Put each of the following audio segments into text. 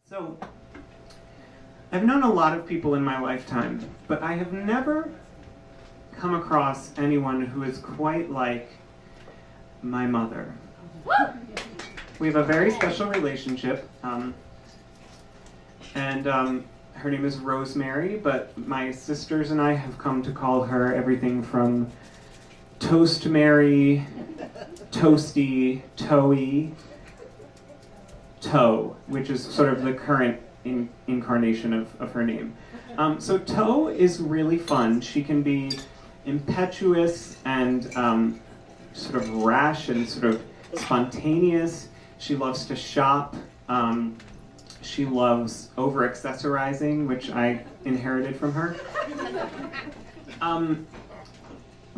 So, I've known a lot of people in my lifetime, but I have never come across anyone who is quite like my mother. We have a very special relationship, and her name is Rosemary, but my sisters and I have come to call her everything from Toast Mary, Toasty, Toey, Toe, which is sort of the current incarnation of her name. So Toe is really fun. She can be impetuous and sort of rash and sort of spontaneous. She loves to shop. She loves over-accessorizing, which I inherited from her.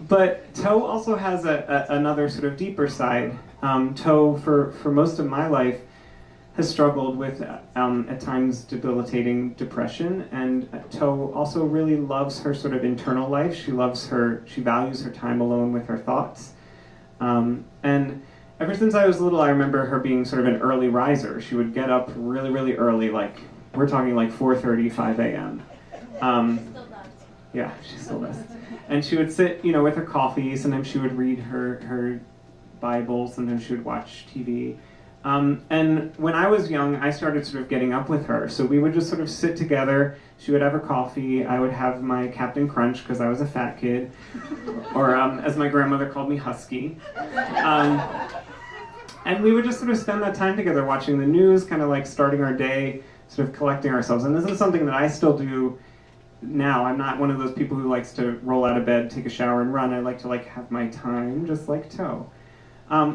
But Toe also has another sort of deeper side. Toe, for most of my life, has struggled with, at times, debilitating depression, and Toe also really loves her sort of internal life. She values her time alone with her thoughts. And ever since I was little, I remember her being sort of an early riser. She would get up really, really early, like, we're talking like 4:30, 5 a.m. Still does. Yeah, she still does. And she would sit, with her coffee. Sometimes she would read her Bible. Sometimes she would watch TV. And when I was young, I started sort of getting up with her. So we would just sort of sit together. She would have her coffee. I would have my Captain Crunch because I was a fat kid. Or as my grandmother called me, Husky. And we would just sort of spend that time together watching the news, kind of like starting our day, sort of collecting ourselves. And this is something that I still do now. I'm not one of those people who likes to roll out of bed, take a shower, and run. I like to have my time, just like Toe.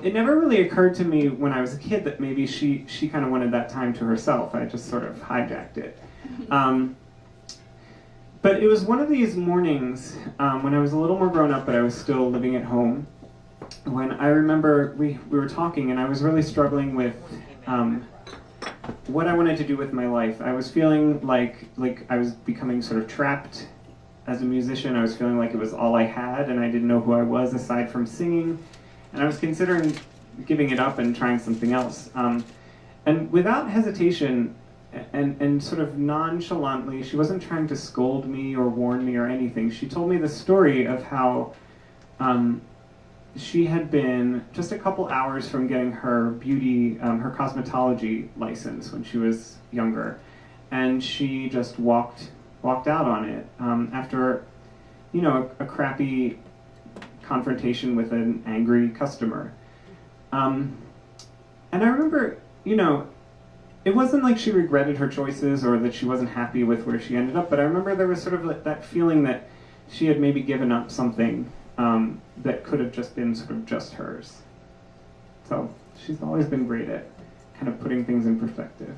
It never really occurred to me when I was a kid that maybe she kind of wanted that time to herself. I just sort of hijacked it. But it was one of these mornings when I was a little more grown up, but I was still living at home, when I remember we were talking, and I was really struggling with what I wanted to do with my life. I was feeling like I was becoming sort of trapped as a musician. I was feeling like it was all I had, and I didn't know who I was aside from singing. And I was considering giving it up and trying something else. And without hesitation and sort of nonchalantly, she wasn't trying to scold me or warn me or anything. She told me the story of how she had been just a couple hours from getting her her cosmetology license when she was younger. And she just walked out on it after, a crappy confrontation with an angry customer. And I remember, it wasn't like she regretted her choices or that she wasn't happy with where she ended up, but I remember there was sort of that feeling that she had maybe given up something that could have just been sort of just hers. So she's always been great at kind of putting things in perspective.